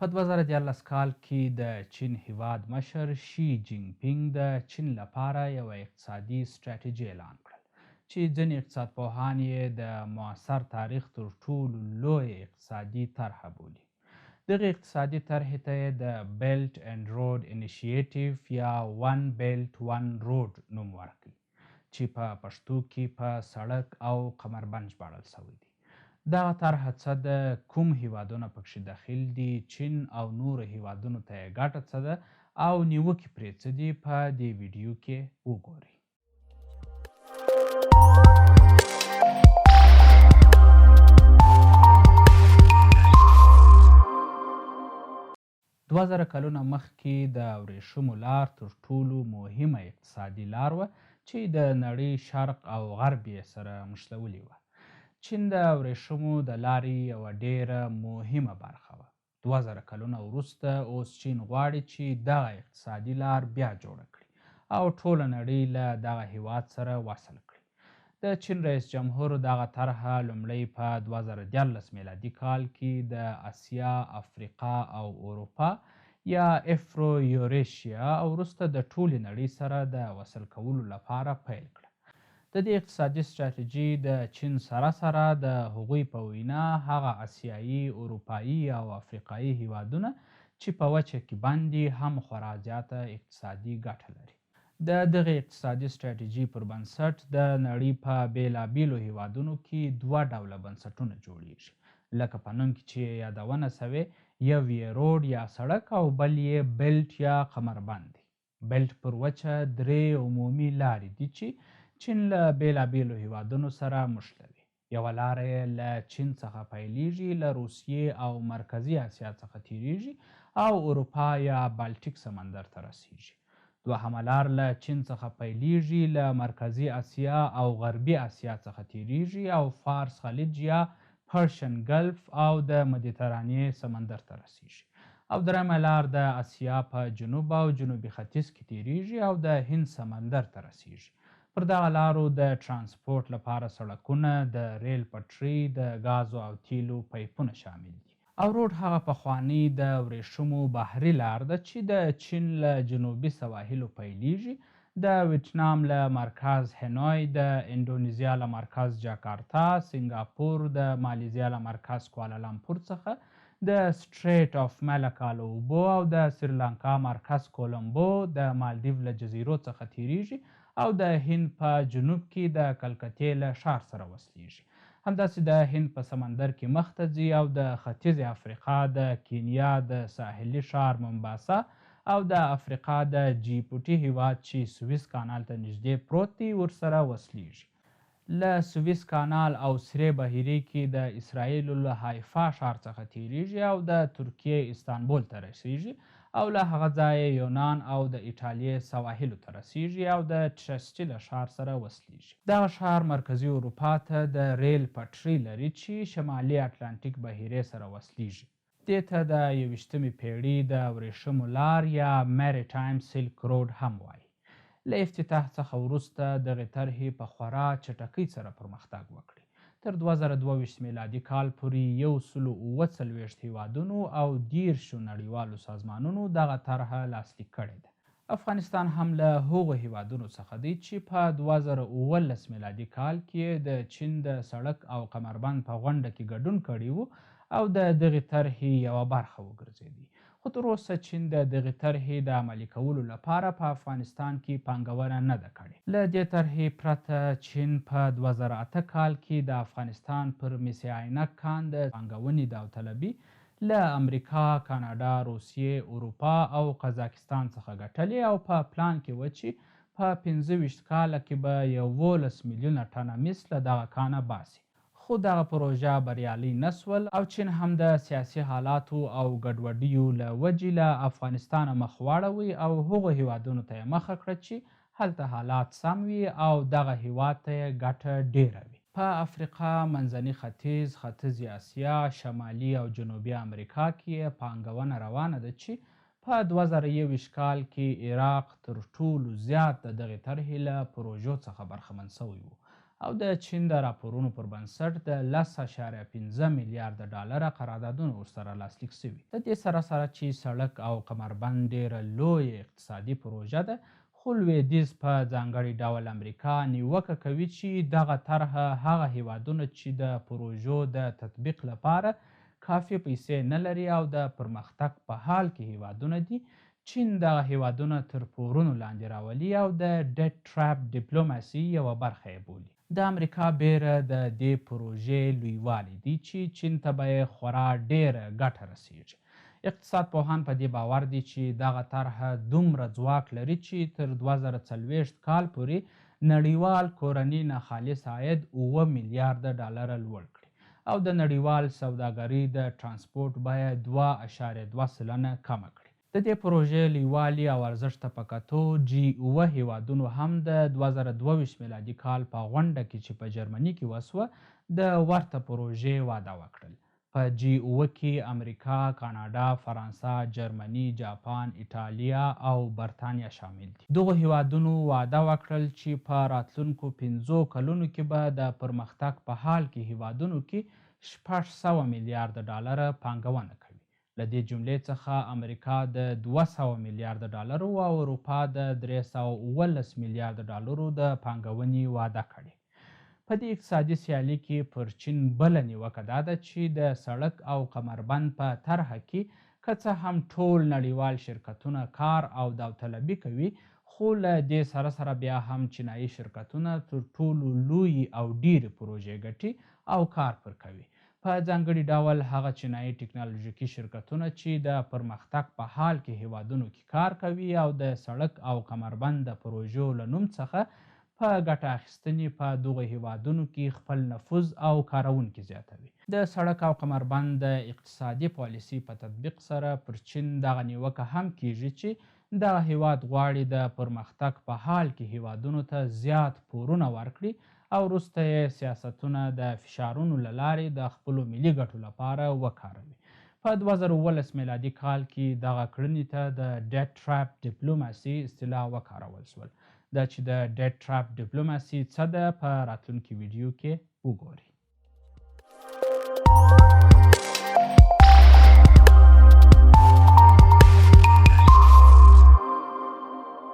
په 2014 کال کې د چین هیواد مشر شي جین پینګ د چین لپاره یوه اقتصادي ستراتیژي اعلان کړل چې ځینې اقتصادپوهان یې د معاصر تاریخ تر ټولو لویه اقتصادي طرحه بولي. دغې اقتصادي طرحې ته یې د بیلټ اینډ روډ انیشیټیو یا ون بیلټ ون روډ نوم ورکړی چې په پښتو کې په سړک او قمربند ژباړل شوی دی. دغه طرحه څه ده، کوم هیوادونه پکې داخل دي، چین او نورو هیوادونو ته یې ګټه څه ده او نیوکې پرې څه دي، په دې ویډیو کې وګورئ. 2000 کلونه مخکې د ورېښمو لار تر ټولو مهمه اقتصادي لار وه چې د نړۍ شرق او غرب یې سره نښلولې وه. چین د ورېښمو د لارې یوه ډیره مهمه برخه وه. 2000 کلونه وروسته اوس چین غواړي چې دغه اقتصادي لار بیا جوړه کړي او ټوله نړۍ له دغه هیواد سره وصل کړي. د چین رئیس جمهور دغه طرحه لومړی په 2014 میلادي کال کې د اسیا، افریقا او اروپا یا افرو یوریشیا او وروسته د ټولې نړۍ سره د وصل کولو لپاره پیل کړه. د دې اقتصادي ستراتیژي د چین سره سره د هغوی په وینا هغه اسیایي، اروپایي او افریقایي هیوادونه چې په وچه کې بند دي هم خورا زیاته اقتصادي ګټه لري. د دغې اقتصادي ستراتیژي پر بنسټ د نړۍ په بیلابیلو هیوادونو کې دوه ډوله بنسټونه جوړیږي، لکه په نوم کې چې یادونه سوې، یو یې روډ یا سړک او بل یې بیلټ یا قمربند دی. بیلټ پر وچه درې عمومي لارې دي چې چین له بیلابیلو هیوادونو سره نښلوي. یوه لاره یې له چین څخه پیلیږي، له روسیې او مرکزي اسیا څخه تیریږي او اروپا یا بالټیک سمندر ته رسیږي. دوهمه لار له چین څخه پیلیږي، له مرکزي اسیا او غربي اسیا څخه تیریږي او فارس خلیج یا پرشن ګلف او د مدیترانې سمندر ته رسیږي. او درېیمه لار د اسیا په جنوب او جنوبي ختیځ کې تیریږي او د هند سمندر ته رسیږي. پر دغه لارو د ترانسپورټ لپاره سړکونه، د ریل پټلۍ، د ګازو او تیلو پایپونه شامل دي. او روډ هغه پخوانۍ د ورېښمو بحري لار ده چې د چین له جنوبي سواحلو پیلیږي، د ویتنام له مرکز هنوی، د اندونیزیا له مرکز جاکارتا، سنګاپور، د مالیزیا له مرکز کوالالامپور څخه د سټریټ آف مالکا له اوبو او د سریلانکا مرکز کولمبو د مالدیو له جزیرو څخه تیریږي او د هند په جنوب کې د کلکتې له ښار سره وصلیږي. همداسې د هند په سمندر کې مخ ته ځي او د ختیځې افریقا د کینیا د ساحلي ښار مومباسا او د افریقا د جیبوټي هیواد چې سویس کانال ته نږدې پروت دی ورسره وصلیږي. له سویس کانال او سرې بحیرې کې د اسرائیلو له حیفا ښار څخه تیریږي او د ترکیې استانبول ته رسیږي او له هغه ځایه یونان او د ایټالیې سواحلو ته رسیږي او د ټرسټي له ښار سره وصلیږي. دغه ښار مرکزي اروپا ته د ریل پټلۍ لري چې شمالي اتلانتیک بحیرې سره وصلیږي. دې ته د 21مې پېړۍ د ورېښمو لار یا میریټایم سیلک روډ هم وایي. له افتتاح څخه وروسته دغې طرحې په خورا چټکۍ سره پرمختګ وکړي. تر 2022 میلادي کال پورې 147 هیوادونو او 30 نړیوالو سازمانونو دغه طرحه لاسلیک کړې ده. افغانستان هم له هغو هیوادونو څخه دی چې په 2019 میلادي کال کې د چین د سړک او قمربند په غونډه کې ګډون کړی و او د دغې طرحې یوه برخه وګرځېدی. خو تر اوسه چین د دغې طرحې د عملي کولو لپاره په افغانستان کې پانګونه نه ده کړې. له دې طرحې پرته چین په 2008 کال کې د افغانستان پر مس عینک کان د پانګونې داوطلبي له امریکا، کاناډا، روسیې، اروپا او قزاقستان څخه ګټلې او په پلان کې وه چې په 25 کاله کې به 11 میلیونه ټنه مس له دغه کانه باسي. خو دغه پروژه بریالۍ نه سول او چین هم د سیاسي حالاتو او ګډوډیو له وجې له افغانستانه مخ واړوي او هغو هیوادونو ته یې مخه کړه چې هلته حالات سم وي او دغه هیواد ته یې ګټه ډیره وي. په افریقا، منځني ختیځ، ختیځې اسیا، شمالي او جنوبي امریکا کې پانګونه روانه ده چې په 2021 کال کې عراق تر ټولو زیات د دغې طرحې له پروژو څخه برخمن شوی و او د چین د راپورونو پر بنسټ د 10.5 میلیارډ ډالره قراردادونه ورسره لاسلیک شوي. د دې سره چې سړک او کمربند ډیره لویه اقتصادي پروژه ده، خو لویدیځ په ځانګړي ډول امریکا نیوکه کوي چې دغه طرحه هغه هیوادونه چې د پروژو د تطبیق لپاره کافي پیسې نه لري او د پرمختګ په حال کې هیوادونه دي، چین دغه هیوادونه تر پورونو لاندې راولي او د ډیټ ټریپ ډیپلوماسي یوه برخه یې بولي. د امریکا بیره د دې پروژې لویوالی دی چې چین ته به یې خورا ډیره ګټه رسیږي. اقتصاد پوهان په دې باور دي چې دغه طرحه دومره ځواک لري چې تر 2040 کال پورې نړیوال کورني ناخالص عاید 7 میلیارډ ډالره لوړ کړي او د نړیوال سوداګرۍ د ترانسپورت بیه 2.2% کمه کړي. د دې پروژې لویوالي او ارزښت ته په کتو G7 هیوادونو هم د 2022 میلادي کال په غونډه کې چې په جرمني کې وسوه د ورته پروژې وعده وکړل. په G7 کې امریکا، کاناډا، فرانسه، جرمني، جاپان، ایټالیا او برتانیا شامل دي. دغو هیوادونو وعده وکړل چې په راتلونکو 5 کلونو کې به د پرمختګ په حال کې هیوادونو کې 600 میلیارډ ډالره پانګونه کوي. له دې جملې څخه امریکا د 200 میلیارډ ډالرو او اروپا د 311 میلیارډ ډالرو د پانګونې وعده کړې. په دې اقتصادي سیالي کې پر چین بله نیوکه دا ده چې د سړک او کمربند په طرحه کې که څه هم ټول نړیوال شرکتونه کار او داوطلبي کوي، خو له دې سره بیا هم چینایي شرکتونه تر ټولو لویې او ډیرې پروژې ګټي او کار پر کوي. په ځانګړي ډول هغه چینایي ټکنالوژیکي شرکتونه چې د پرمختګ په حال کې هیوادونو کې کار کوي او د سړک او کمربند د پروژو له نوم څخه په ګټه اخیستنې په دغو هیوادونو کې خپل نفوذ او کارونکي زیاتوي. د سړک او کمربند د اقتصادي پالیسي په تطبیق سره پر چین دغه نیوکه هم کیږي چې دغه هیواد غواړي د پرمختګ په حال کې هیوادونو ته زیات پورونه ورکړي او وروسته یې سیاستونه د فشارونو له لارې د خپلو ملي ګټو لپاره وکاروي. په 2019 میلادي کال کې دغه کړنې ته د ډیټ ټریپ ډیپلوماسي اصطلاح وکارول شول. دا چې د ډیټ ټریپ ډیپلوماسي څه ده په راتلونکي ویډیو کې وګورئ.